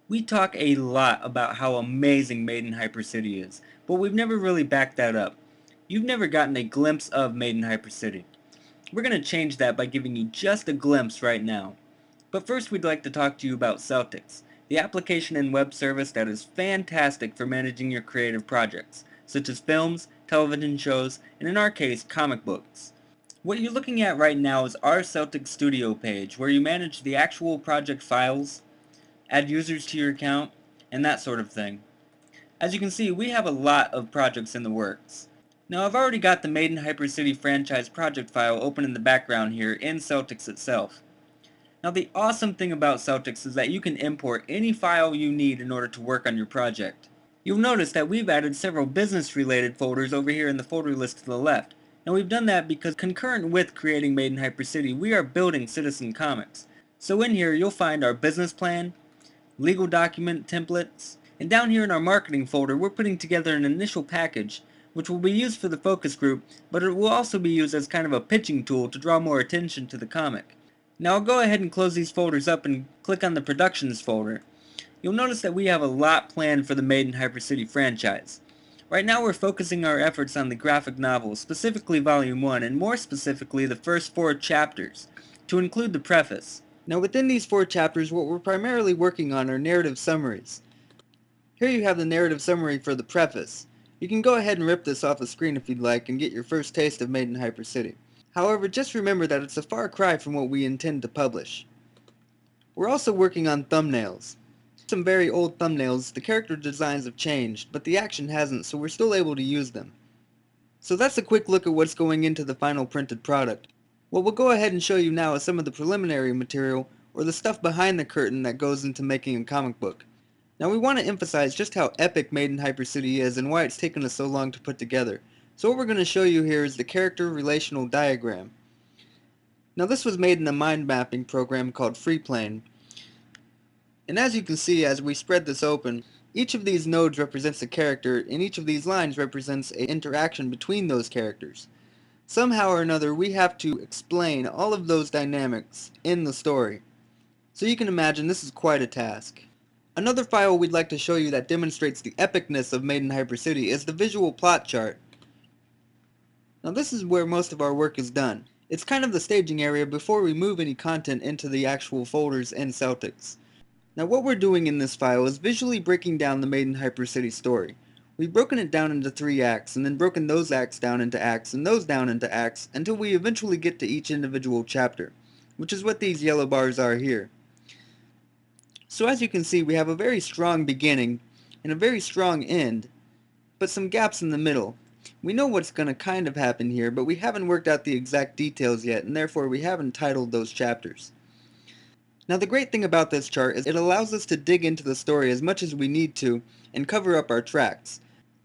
We talk a lot about how amazing Made in Hyper-City is, but we've never really backed that up. You've never gotten a glimpse of Made in Hyper-City. We're going to change that by giving you just a glimpse right now. But first we'd like to talk to you about Celtics, the application and web service that is fantastic for managing your creative projects, such as films, television shows, and in our case, comic books. What you're looking at right now is our Celtics Studio page, where you manage the actual project files, add users to your account, and that sort of thing. As you can see, we have a lot of projects in the works. Now I've already got the Made in Hyper-City franchise project file open in the background here in Celtics itself. Now the awesome thing about Celtics is that you can import any file you need in order to work on your project. You'll notice that we've added several business related folders over here in the folder list to the left. Now we've done that because concurrent with creating Made in Hyper-City, we are building Citizen Comics. So in here you'll find our business plan, legal document templates, and down here in our marketing folder we're putting together an initial package which will be used for the focus group, but it will also be used as kind of a pitching tool to draw more attention to the comic. Now I'll go ahead and close these folders up and click on the Productions folder. You'll notice that we have a lot planned for the Made in Hyper-City franchise. Right now we're focusing our efforts on the graphic novel, specifically Volume 1, and more specifically the first 4 chapters, to include the preface. Now within these 4 chapters, what we're primarily working on are narrative summaries. Here you have the narrative summary for the preface. You can go ahead and rip this off the screen if you'd like and get your first taste of Made in Hyper-City. However, just remember that it's a far cry from what we intend to publish. We're also working on thumbnails. Some very old thumbnails, the character designs have changed, but the action hasn't, so we're still able to use them. So that's a quick look at what's going into the final printed product. What we'll go ahead and show you now is some of the preliminary material, or the stuff behind the curtain that goes into making a comic book. Now we want to emphasize just how epic Made in Hyper-City is and why it's taken us so long to put together. So what we're going to show you here is the character relational diagram. Now this was made in a mind mapping program called Freeplane. And as you can see, as we spread this open, each of these nodes represents a character, and each of these lines represents an interaction between those characters. Somehow or another, we have to explain all of those dynamics in the story. So you can imagine this is quite a task. Another file we'd like to show you that demonstrates the epicness of Made in Hyper-City is the visual plot chart. Now this is where most of our work is done. It's kind of the staging area before we move any content into the actual folders in Celtics. Now what we're doing in this file is visually breaking down the Made in Hyper-City story. We've broken it down into 3 acts, and then broken those acts down into acts, and those down into acts, until we eventually get to each individual chapter, which is what these yellow bars are here. So as you can see, we have a very strong beginning, and a very strong end, but some gaps in the middle. We know what's going to kind of happen here, but we haven't worked out the exact details yet, and therefore we haven't titled those chapters. Now the great thing about this chart is it allows us to dig into the story as much as we need to and cover up our tracks,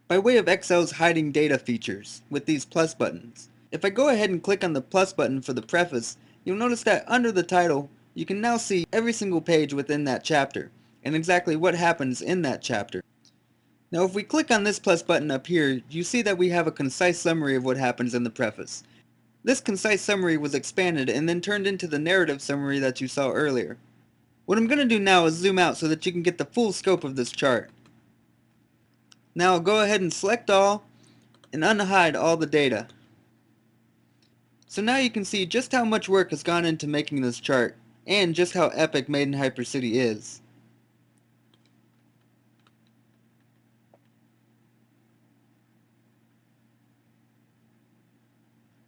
by way of Excel's hiding data features with these plus buttons. If I go ahead and click on the plus button for the preface, you'll notice that under the title you can now see every single page within that chapter and exactly what happens in that chapter. Now if we click on this plus button up here, you see that we have a concise summary of what happens in the preface. This concise summary was expanded and then turned into the narrative summary that you saw earlier. What I'm going to do now is zoom out so that you can get the full scope of this chart. Now I'll go ahead and select all and unhide all the data. So now you can see just how much work has gone into making this chart and just how epic Made in Hyper-City is.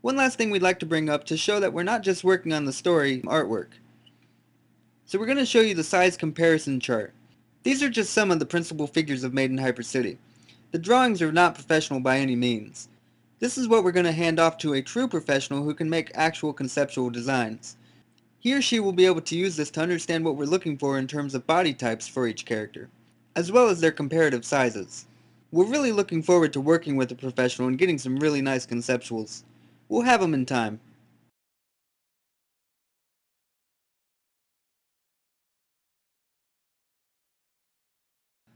One last thing we'd like to bring up to show that we're not just working on the story artwork. So we're going to show you the size comparison chart. These are just some of the principal figures of Made in Hyper-City. The drawings are not professional by any means. This is what we're going to hand off to a true professional who can make actual conceptual designs. He or she will be able to use this to understand what we're looking for in terms of body types for each character, as well as their comparative sizes. We're really looking forward to working with a professional and getting some really nice conceptuals. We'll have them in time.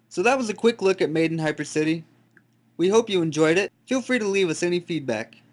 So that was a quick look at Made in Hyper-City. We hope you enjoyed it. Feel free to leave us any feedback.